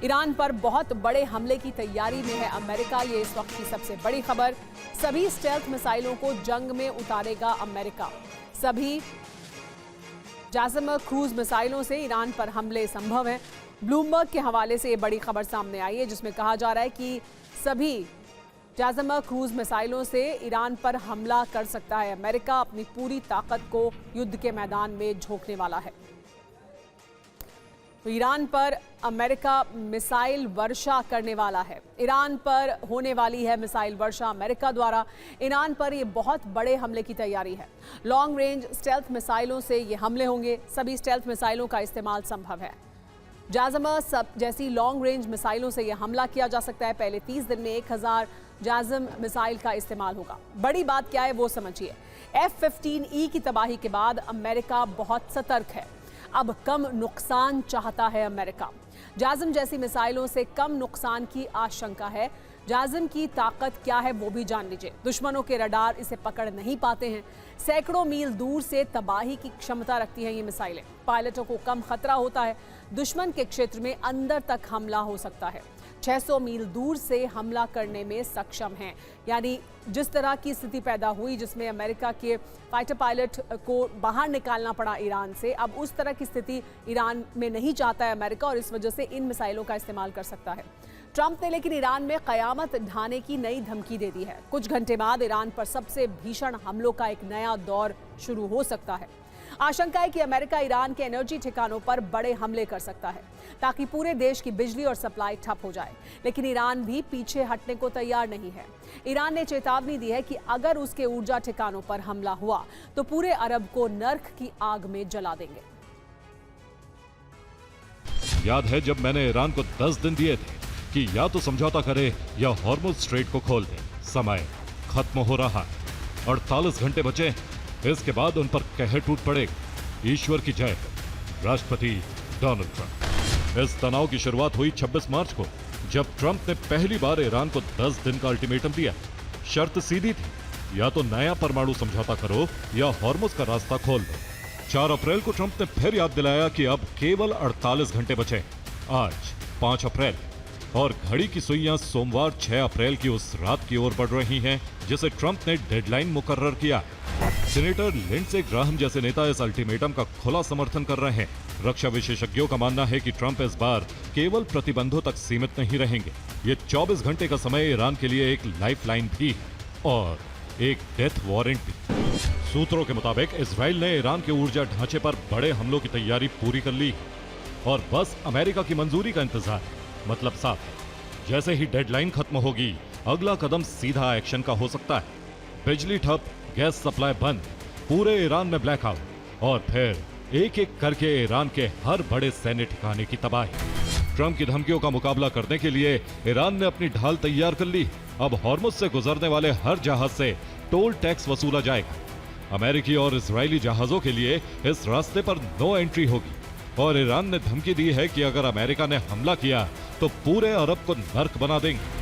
Iran पर बहुत बड़े हमले की तैयारी में है अमेरिका। ये इस वक्त की सबसे बड़ी खबर। सभी स्टेल्थ मिसाइलों को जंग में उतारेगा अमेरिका। सभी जासम क्रूज मिसाइलों से ईरान पर हमले संभव हैं। ब्लूमबर्ग के हवाले से ये बड़ी खबर सामने आई है, जिसमें कहा जा रहा है कि सभी जासम क्रूज मिसाइलों से ईरान पर हमला कर सकता है अमेरिका। अपनी पूरी ताकत को युद्ध के मैदान में झोंकने वाला है। तो ईरान पर अमेरिका मिसाइल वर्षा करने वाला है। ईरान पर होने वाली है मिसाइल वर्षा अमेरिका द्वारा। ईरान पर ये बहुत बड़े हमले की तैयारी है। लॉन्ग रेंज स्टेल्थ मिसाइलों से ये हमले होंगे। सभी स्टेल्थ मिसाइलों का इस्तेमाल संभव है। जाज़म जैसी लॉन्ग रेंज मिसाइलों से यह हमला किया जा सकता है। पहले 30 दिन में 1000 जाज़म मिसाइल का इस्तेमाल होगा। बड़ी बात क्या है वो समझिए। F-15E की तबाही के बाद अमेरिका बहुत सतर्क है। अब कम नुकसान चाहता है अमेरिका। जाज़म जैसी मिसाइलों से कम नुकसान की आशंका है। जाज़म की ताकत क्या है वो भी जान लीजिए। दुश्मनों के रडार इसे पकड़ नहीं पाते हैं। सैकड़ों मील दूर से तबाही की क्षमता रखती हैं ये मिसाइलें। पायलटों को कम खतरा होता है। दुश्मन के क्षेत्र में अंदर तक हमला हो सकता है। 600 मील दूर से हमला करने में सक्षम हैं। यानी जिस तरह की स्थिति पैदा हुई जिसमें अमेरिका के फाइटर पायलट को बाहर निकालना पड़ा ईरान से, अब उस तरह की स्थिति ईरान में नहीं चाहता है अमेरिका, और इस वजह से इन मिसाइलों का इस्तेमाल कर सकता है। ट्रंप ने लेकिन ईरान में कयामत ढाने की नई धमकी दे दी है। कुछ घंटे बाद ईरान पर सबसे भीषण हमलों का एक नया दौर शुरू हो सकता है। आशंका है कि अमेरिका ईरान के एनर्जी ठिकानों पर बड़े हमले कर सकता है ताकि पूरे देश की बिजली और सप्लाई ठप हो जाए। लेकिन ईरान भी पीछे हटने को तैयार नहीं है। ईरान ने चेतावनी दी है कि अगर उसके ऊर्जा ठिकानों पर हमला हुआ तो पूरे अरब को नर्क की आग में जला देंगे। याद है जब मैंने ईरान को 10 दिन दिए थे कि या तो समझौता करे या हॉर्मुज़ स्ट्रेट को खोल दे। समय खत्म हो रहा है। 48 घंटे बचे। इसके बाद उन पर कहर टूट पड़ेगा। ईश्वर की जय हो। राष्ट्रपति डोनाल्ड ट्रंप। इस तनाव की शुरुआत हुई 26 मार्च को, जब ट्रंप ने पहली बार ईरान को 10 दिन का अल्टीमेटम दिया। शर्त सीधी थी, या तो नया परमाणु समझौता करो या हॉर्मुज़ का रास्ता खोल दो। 4 अप्रैल को ट्रंप ने फिर याद दिलाया कि अब केवल 48 घंटे बचे। आज 5 अप्रैल और घड़ी की सुइयां सोमवार 6 अप्रैल की उस रात की ओर बढ़ रही हैं जिसे ट्रंप ने डेडलाइन मुकर्रर किया। सीनेटर लिंडसे ग्राहम जैसे नेता इस अल्टीमेटम का खुला समर्थन कर रहे हैं। रक्षा विशेषज्ञों का मानना है कि ट्रंप इस बार केवल प्रतिबंधों तक सीमित नहीं रहेंगे। ये 24 घंटे का समय ईरान के लिए एक लाइफलाइन भी है और एक डेथ वारंट भी। सूत्रों के मुताबिक इजराइल ने ईरान के ऊर्जा ढांचे पर बड़े हमलों की तैयारी पूरी कर ली और बस अमेरिका की मंजूरी का इंतजार। मतलब साफ है, जैसे ही डेडलाइन खत्म होगी अगला कदम सीधा एक्शन का हो सकता है। बिजली ठप, गैस सप्लाई बंद, पूरे ईरान में ब्लैकआउट और फिर एक एक करके ईरान के हर बड़े सैन्य ठिकाने की तबाही। ट्रंप की धमकियों का मुकाबला करने के लिए ईरान ने अपनी ढाल तैयार कर ली। अब हॉर्मुज़ से गुजरने वाले हर जहाज से टोल टैक्स वसूला जाएगा। अमेरिकी और इजरायली जहाजों के लिए इस रास्ते पर नो एंट्री होगी और ईरान ने धमकी दी है कि अगर अमेरिका ने हमला किया तो पूरे अरब को नर्क बना देंगे।